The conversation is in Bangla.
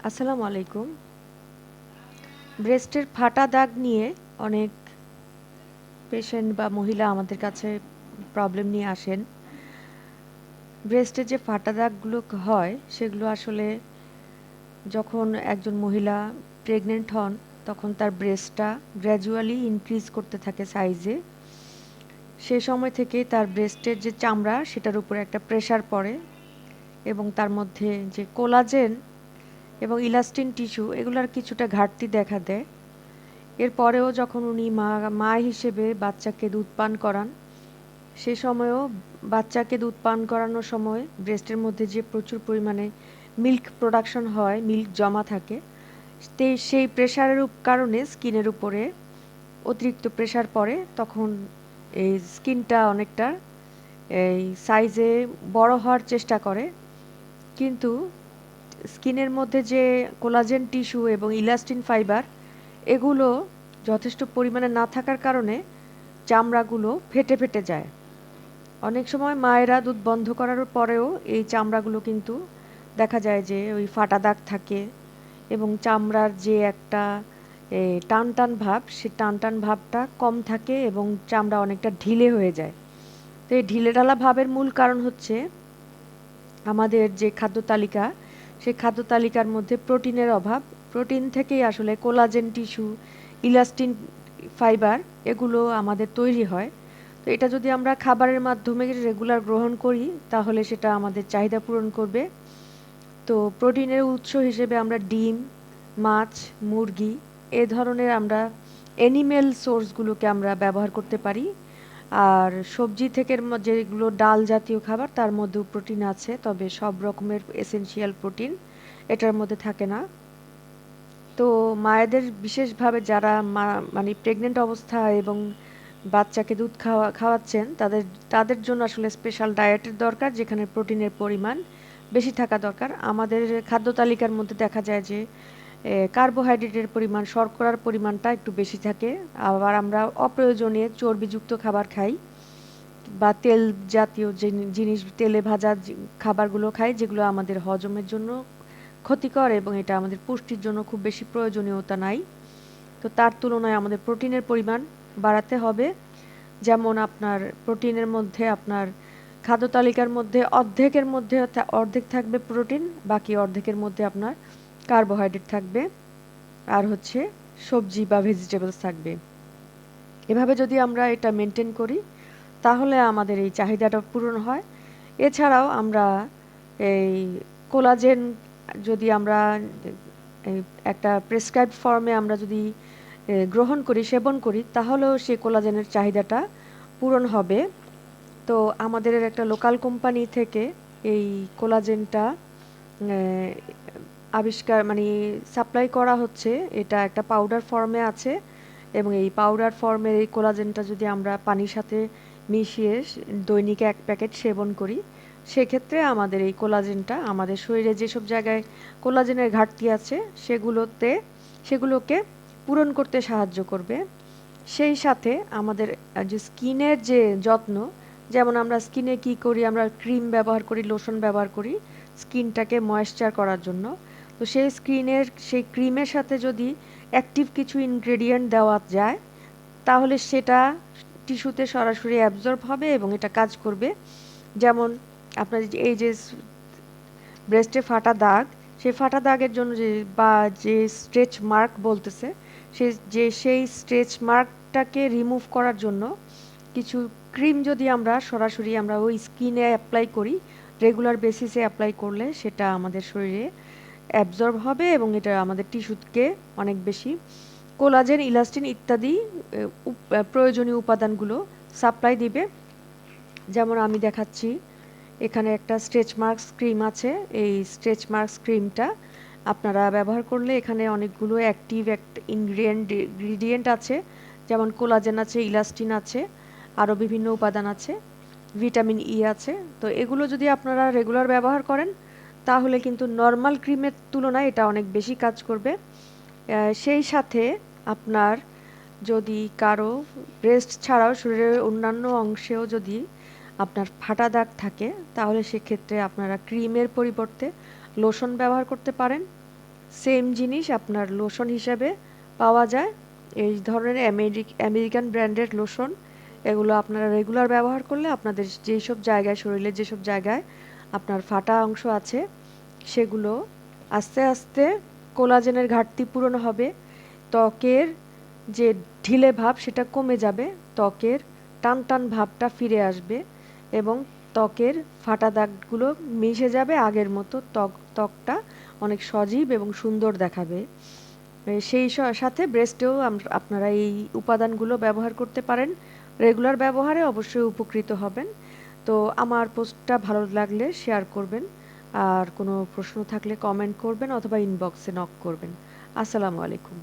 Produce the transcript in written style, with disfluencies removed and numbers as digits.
আসসালামু আলাইকুম। ব্রেস্টের ফাটা দাগ নিয়ে অনেক পেশেন্ট বা মহিলা আমাদের কাছে প্রবলেম নিয়ে আসেন। ব্রেস্টের যে ফাটা দাগগুলো হয় সেগুলো আসলে যখন একজন মহিলা প্রেগনেন্ট হন তখন তার ব্রেস্টটা গ্র্যাজুয়ালি ইনক্রিজ করতে থাকে সাইজে। সে সময় থেকে তার ব্রেস্টের যে চামড়া সেটার উপরে একটা প্রেশার পড়ে এবং তার মধ্যে যে কোলাজেন এবং ইলাস্টিন টিস্যু এগুলোর কিছুটা ঘাটতি দেখা দেয়। এরপরেও যখন উনি মা হিসেবে বাচ্চাকে দুধ পান করান, সে সময়েও বাচ্চাকে দুধ পান করানোর সময় ব্রেস্টের মধ্যে যে প্রচুর পরিমাণে মিল্ক প্রোডাকশন হয়, মিল্ক জমা থাকে, সেই প্রেশারের কারণে স্কিনের উপরে অতিরিক্ত প্রেশার পড়ে। তখন এই স্কিনটা অনেকটা এই সাইজে বড় হওয়ার চেষ্টা করে, কিন্তু স্কিনের মধ্যে যে কোলাজেন টিস্যু এবং ইলাস্টিন ফাইবার এগুলো যথেষ্ট পরিমাণে না থাকার কারণে চামড়াগুলো ফেটে ফেটে যায়। অনেক সময় মায়েরা দুধ বন্ধ করার পরেও এই চামড়াগুলো কিন্তু দেখা যায় যে ওই ফাটা দাগ থাকে এবং চামড়ার যে একটা টান টান ভাব, সে টান টান ভাবটা কম থাকে এবং চামড়া অনেকটা ঢিলে হয়ে যায়। তো এই ঢিলেঢালা ভাবের মূল কারণ হচ্ছে আমাদের যে খাদ্য তালিকা, সেই খাদ্য তালিকার মধ্যে প্রোটিনের অভাব। প্রোটিন থেকেই আসলে কোলাজেন টিস্যু, ইলাস্টিন ফাইবার এগুলো আমাদের তৈরি হয়। তো এটা যদি আমরা খাবারের মাধ্যমে রেগুলার গ্রহণ করি তাহলে সেটা আমাদের চাহিদা পূরণ করবে। তো প্রোটিনের উৎস হিসেবে আমরা ডিম, মাছ, মুরগি এ ধরনের আমরা অ্যানিমেল সোর্সগুলোকে আমরা ব্যবহার করতে পারি। আর সবজি থেকে যেগুলো ডাল জাতীয় খাবার তার মধ্যেও প্রোটিন আছে, তবে সব রকমের এসেনশিয়াল প্রোটিন এটার মধ্যে থাকে না। তো মায়েদের বিশেষভাবে যারা মানে প্রেগনেন্ট অবস্থায় এবং বাচ্চাকে দুধ খাওয়াচ্ছেন তাদের তাদের জন্য আসলে স্পেশাল ডায়েটের দরকার, যেখানে প্রোটিনের পরিমাণ বেশি থাকা দরকার। আমাদের খাদ্য তালিকার মধ্যে দেখা যায় যে কার্বোহাইড্রেটের পরিমাণ, শর্করার পরিমাণটা একটু বেশি থাকে। আবার আমরা অপ্রয়োজনীয় চর্বিযুক্ত খাবার খাই বা তেল জাতীয় জিনিস, তেলে ভাজা খাবারগুলো খাই, যেগুলো আমাদের হজমের জন্য ক্ষতিকর এবং এটা আমাদের পুষ্টির জন্য খুব বেশি প্রয়োজনীয়তা নাই। তো তার তুলনায় আমাদের প্রোটিনের পরিমাণ বাড়াতে হবে। যেমন আপনার প্রোটিনের মধ্যে আপনার খাদ্য তালিকার মধ্যে অর্ধেক থাকবে প্রোটিন, বাকি অর্ধেকের মধ্যে আপনার কার্বোহাইড্রেট থাকবে আর হচ্ছে সবজি বা ভেজিটেবলস থাকবে। এভাবে যদি আমরা এটা মেনটেন করি তাহলে আমাদের এই চাহিদাটা পূরণ হয়। এছাড়াও আমরা এই কোলাজেন যদি আমরা এই একটা প্রেসক্রাইবড ফর্মে আমরা যদি গ্রহণ করি, সেবন করি, তাহলেও সেই কোলাজেনের চাহিদাটা পূরণ হবে। তো আমাদের একটা লোকাল কোম্পানি থেকে এই কোলাজেনটা আবিষ্কার মানে সাপ্লাই করা হচ্ছে। এটা একটা পাউডার ফর্মে আছে এবং এই পাউডার ফর্মের এই কোলাজেনটা যদি আমরা পানির সাথে মিশিয়ে দৈনিক 1 প্যাকেট সেবন করি, সেক্ষেত্রে আমাদের এই কোলাজেনটা আমাদের শরীরে যেসব জায়গায় কোলাজেনের ঘাটতি আছে সেগুলোকে পূরণ করতে সাহায্য করবে। সেই সাথে আমাদের যে স্কিনের যে যত্ন, যেমন আমরা স্কিনে কি করি, আমরা ক্রিম ব্যবহার করি, লোশন ব্যবহার করি স্কিনটাকে ময়েশ্চার করার জন্য। তো সেই ক্রিমের সাথে যদি অ্যাক্টিভ কিছু ইনগ্রেডিয়েন্ট দেওয়া যায় তাহলে সেটা টিস্যুতে সরাসরি অ্যাবজর্ব হবে এবং এটা কাজ করবে। যেমন আপনার এই যে ব্রেস্টে ফাটা দাগ, সেই ফাটা দাগের জন্য যে স্ট্রেচ মার্ক বলতেছে, সেই স্ট্রেচ মার্কটাকে রিমুভ করার জন্য কিছু ক্রিম যদি আমরা সরাসরি আমরা ওই স্কিনে অ্যাপ্লাই করি, রেগুলার বেসিসে অ্যাপ্লাই করলে সেটা আমাদের শরীরে অ্যাবজর্ব হবে এবং এটা আমাদের টিস্যুকে অনেক বেশি কোলাজেন, ইলাস্টিন ইত্যাদি প্রয়োজনীয় উপাদানগুলো সাপ্লাই দিবে। যেমন আমি দেখাচ্ছি, এখানে একটা স্ট্রেচ মার্কস ক্রিম আছে। এই স্ট্রেচ মার্কস ক্রিমটা আপনারা ব্যবহার করলে এখানে অনেকগুলো অ্যাক্টিভ ইনগ্রিডিয়েন্ট আছে, যেমন কোলাজেন আছে, ইলাস্টিন আছে, আরও বিভিন্ন উপাদান আছে, ভিটামিন ই আছে। তো এগুলো যদি আপনারা রেগুলার ব্যবহার করেন তাহলে কিন্তু নর্মাল ক্রিমের তুলনায় এটা অনেক বেশি কাজ করবে। সেই সাথে আপনার যদি কারো ব্রেস্ট ছাড়াও শরীরের অন্যান্য অংশেও যদি আপনার ফাটা দাগ থাকে তাহলে সেক্ষেত্রে আপনারা ক্রিমের পরিবর্তে লোশন ব্যবহার করতে পারেন। সেম জিনিস আপনার লোশন হিসাবে পাওয়া যায়। এই ধরনের আমেরিকান ব্র্যান্ডের লোশন, এগুলো আপনারা রেগুলার ব্যবহার করলে আপনাদের যেসব জায়গায়, শরীরের যেসব জায়গায় আপনার ফাটা অংশ আছে সেগুলো আস্তে আস্তে কোলাজেনের ঘাটতি পূরণ হবে, ত্বকের যে ঢিলে ভাব সেটা কমে যাবে, ত্বকের টান টান ভাবটা ফিরে আসবে এবং ত্বকের ফাটা দাগগুলো মিশে যাবে আগের মতো, ত্বকটা অনেক সজীব এবং সুন্দর দেখাবে। সেই সাথে ব্রেস্টেও আপনারা এই উপাদানগুলো ব্যবহার করতে পারেন। রেগুলার ব্যবহারে অবশ্যই উপকৃত হবেন। তো আমার পোস্টটা ভালো লাগলে শেয়ার করবেন, আর কোনো প্রশ্ন থাকলে কমেন্ট করবেন অথবা ইনবক্সে নক করবেন। আসসালামু আলাইকুম।